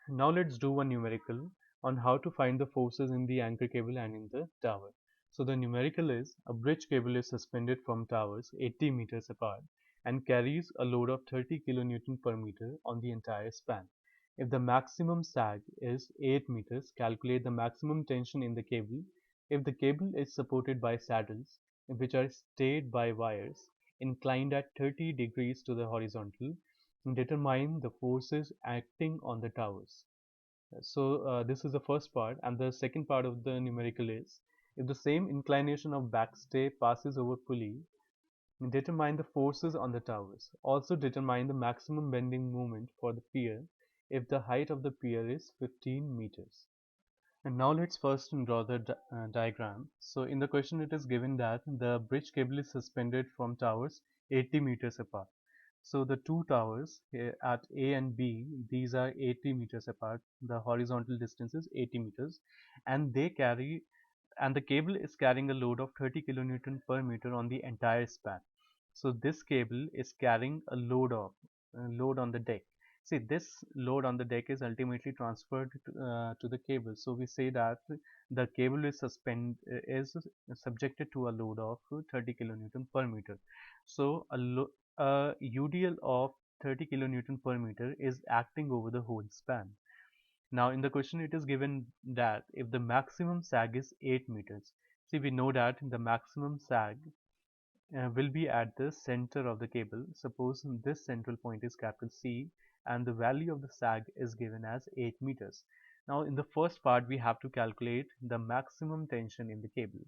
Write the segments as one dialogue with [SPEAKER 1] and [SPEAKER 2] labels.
[SPEAKER 1] Now let's do one numerical on how to find the forces in the anchor cable and in the tower. So the numerical is a bridge cable is suspended from towers 80 meters apart and carries a load of 30 kilonewton per meter on the entire span. If the maximum sag is 8 meters, calculate the maximum tension in the cable. If the cable is supported by saddles, which are stayed by wires inclined at 30 degrees to the horizontal, determine the forces acting on the towers. So this is the first part, and the second part of the numerical is if the same inclination of backstay passes over pulley, determine the forces on the towers. Also determine the maximum bending moment for the pier if the height of the pier is 15 meters. And now let's first draw the diagram. So in the question it is given that the bridge cable is suspended from towers 80 meters apart. So the two towers at A and B, these are 80 meters apart. The horizontal distance is 80 meters, and the cable is carrying a load of 30 kilonewton per meter on the entire span. So this cable is carrying a load on the deck. See, this load on the deck is ultimately transferred to the cable. So we say that the cable is subjected to a load of 30 kilonewton per meter. So a UDL of 30 kilonewton per meter is acting over the whole span. Now in the question it is given that if the maximum sag is 8 meters, see we know that the maximum sag will be at the center of the cable. Suppose this central point is capital C and the value of the sag is given as 8 meters. Now in the first part we have to calculate the maximum tension in the cable.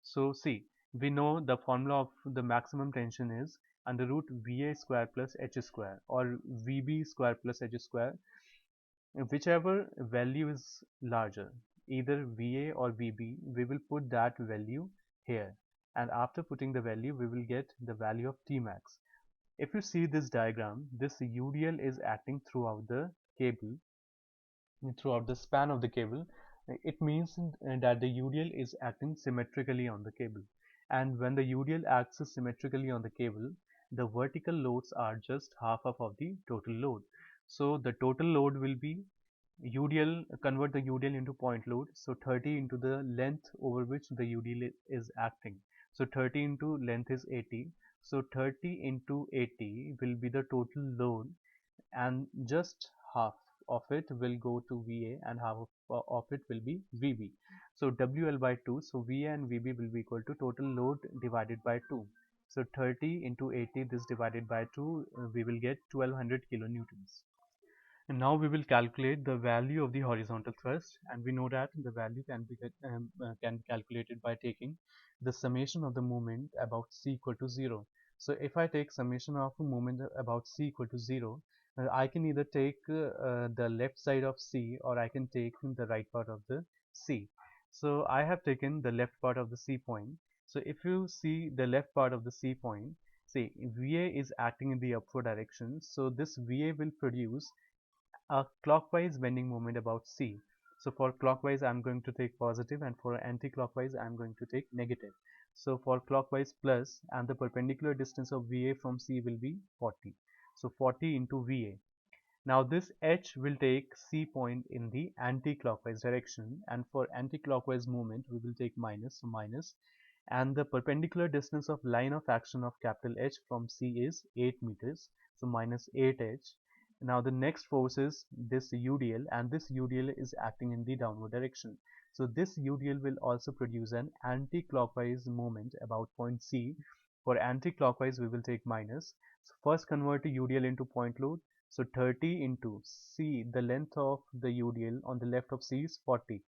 [SPEAKER 1] So see, we know the formula of the maximum tension is under root VA square plus H square or VB square plus H square, whichever value is larger, either VA or VB, we will put that value here, and after putting the value we will get the value of Tmax. If you see this diagram, this UDL is acting throughout the cable, throughout the span of the cable. It means that the UDL is acting symmetrically on the cable, and when the UDL acts symmetrically on the cable, the vertical loads are just half of the total load. So the total load will be UDL, convert the UDL into point load, so 30 into the length over which the UDL is acting. So 30 into length is 80, so 30 into 80 will be the total load, and just half of it will go to VA and half of it will be VB. So WL by 2, so VA and VB will be equal to total load divided by 2. So 30 into 80, this divided by 2, we will get 1200 kilonewtons. And now we will calculate the value of the horizontal thrust, and we know that the value can be calculated by taking the summation of the moment about c equal to 0. So if I take summation of a moment about c equal to 0, I can either take the left side of c or I can take the right part of the c. So I have taken the left part of the c point. So if you see the left part of the c point, see VA is acting in the upward direction, so this VA will produce a clockwise bending moment about C. So for clockwise I'm going to take positive, and for anti-clockwise I'm going to take negative. So for clockwise plus, and the perpendicular distance of VA from C will be 40. So 40 into VA. Now this H will take C point in the anti-clockwise direction, and for anti-clockwise movement we will take minus, so minus, and the perpendicular distance of line of action of capital H from C is 8 meters, so minus 8H. Now the next force is this UDL, and this UDL is acting in the downward direction. So this UDL will also produce an anti-clockwise moment about point C. For anti-clockwise we will take minus. So first convert UDL into point load. So 30 into C, the length of the UDL on the left of C is 40.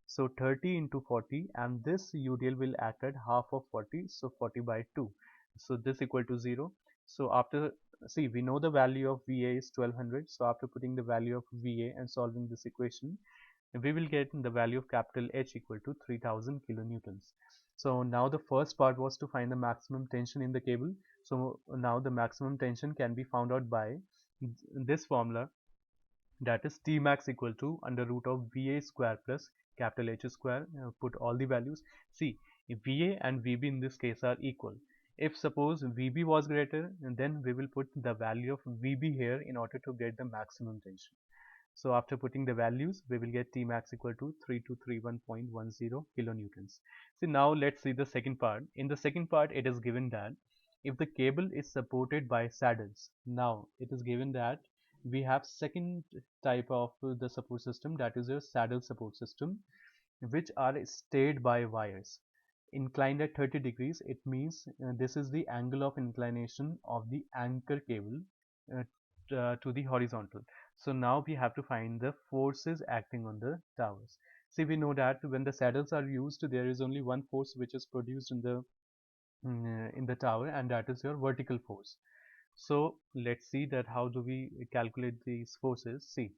[SPEAKER 1] So 30 into 40, and this UDL will act at half of 40, so 40 by 2. So this equal to 0. So after, see, we know the value of VA is 1200. So after putting the value of VA and solving this equation, we will get the value of capital H equal to 3000 kilonewtons. So now the first part was to find the maximum tension in the cable. So now the maximum tension can be found out by this formula, that is T max equal to under root of VA square plus capital H square. Put all the values. See, if VA and VB in this case are equal. If suppose VB was greater, then we will put the value of VB here in order to get the maximum tension. So after putting the values, we will get Tmax equal to 3231.10 kilonewtons. So now let's see the second part. In the second part, it is given that if the cable is supported by saddles, now it is given that we have second type of the support system, that is a saddle support system, which are stayed by wires. Inclined at 30 degrees, it means this is the angle of inclination of the anchor cable uh, to the horizontal. So now we have to find the forces acting on the towers. See, we know that when the saddles are used, there is only one force which is produced in the tower, and that is your vertical force. So let's see that how do we calculate these forces. See,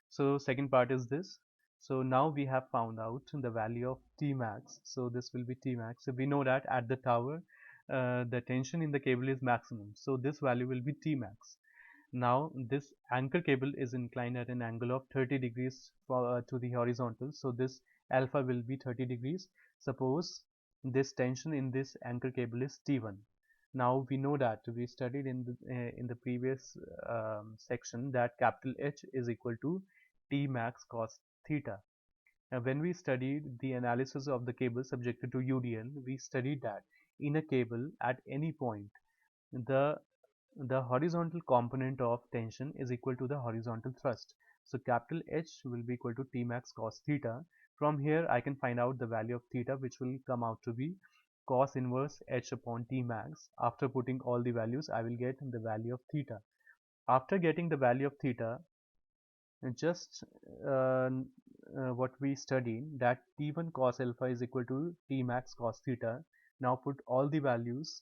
[SPEAKER 1] so second part is this. So now we have found out the value of Tmax. So this will be Tmax. So we know that at the tower, the tension in the cable is maximum. So this value will be Tmax. Now this anchor cable is inclined at an angle of 30 degrees to the horizontal. So this alpha will be 30 degrees. Suppose this tension in this anchor cable is T1. Now we know that we studied in the previous section that capital H is equal to T max cos theta. Now when we studied the analysis of the cable subjected to UDL, we studied that in a cable at any point the the horizontal component of tension is equal to the horizontal thrust. So capital H will be equal to T max cos theta. From here I can find out the value of theta, which will come out to be cos inverse H upon T max. After putting all the values, I will get the value of theta. After getting the value of theta, just what we studied, that T1 cos alpha is equal to T max cos theta. Now put all the values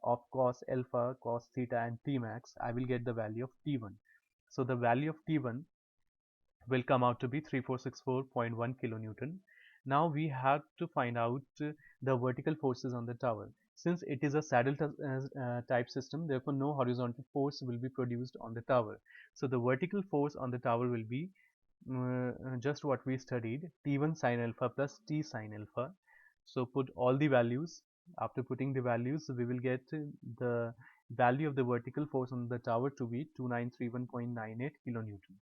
[SPEAKER 1] of cos alpha, cos theta and T max, I will get the value of T1. So the value of T1 will come out to be 3464.1 kilonewton. Now we have to find out the vertical forces on the tower. Since it is a saddle type system, therefore no horizontal force will be produced on the tower. So the vertical force on the tower will be just what we studied, T1 sin alpha plus T sin alpha. So put all the values. After putting the values, we will get the value of the vertical force on the tower to be 2931.98 kilonewton.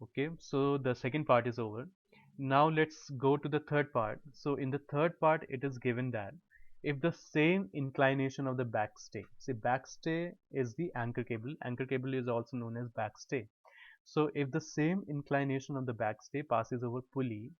[SPEAKER 1] Okay, so the second part is over. Now let's go to the third part. So in the third part, it is given that if the same inclination of the backstay, see backstay is the anchor cable is also known as backstay. So if the same inclination of the backstay passes over pulley,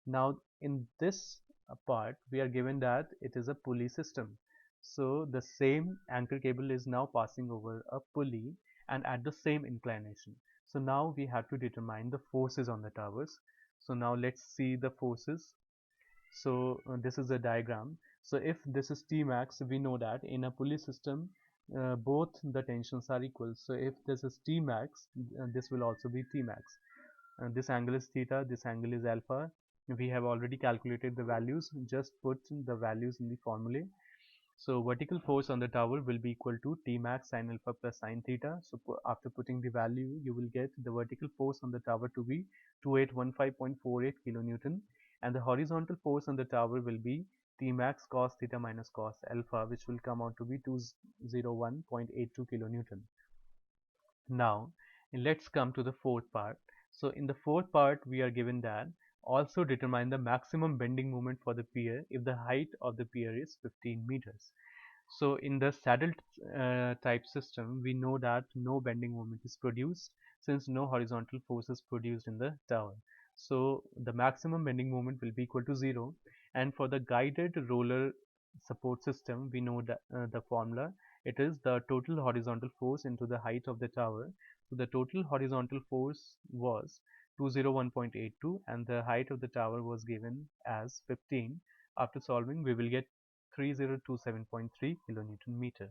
[SPEAKER 1] now in this part we are given that it is a pulley system. So the same anchor cable is now passing over a pulley and at the same inclination. So now we have to determine the forces on the towers. So now let's see the forces. So this is a diagram. So if this is Tmax, we know that in a pulley system both the tensions are equal. So if this is Tmax, this will also be Tmax. This angle is theta, this angle is alpha. We have already calculated the values, just put the values in the formulae. So vertical force on the tower will be equal to T max sin alpha plus sin theta. So after putting the value, you will get the vertical force on the tower to be 2815.48 kilonewton, and the horizontal force on the tower will be T max cos theta minus cos alpha, which will come out to be 201.82 kilonewton. Now let's come to the fourth part. So in the fourth part, we are given that also determine the maximum bending moment for the pier if the height of the pier is 15 meters. So in the saddle type system, we know that no bending moment is produced since no horizontal force is produced in the tower. So the maximum bending moment will be equal to 0. And for the guided roller support system, we know that the formula, it is the total horizontal force into the height of the tower. So the total horizontal force was 201.82 and the height of the tower was given as 15. After solving, we will get 3027.3 kilonewton meter.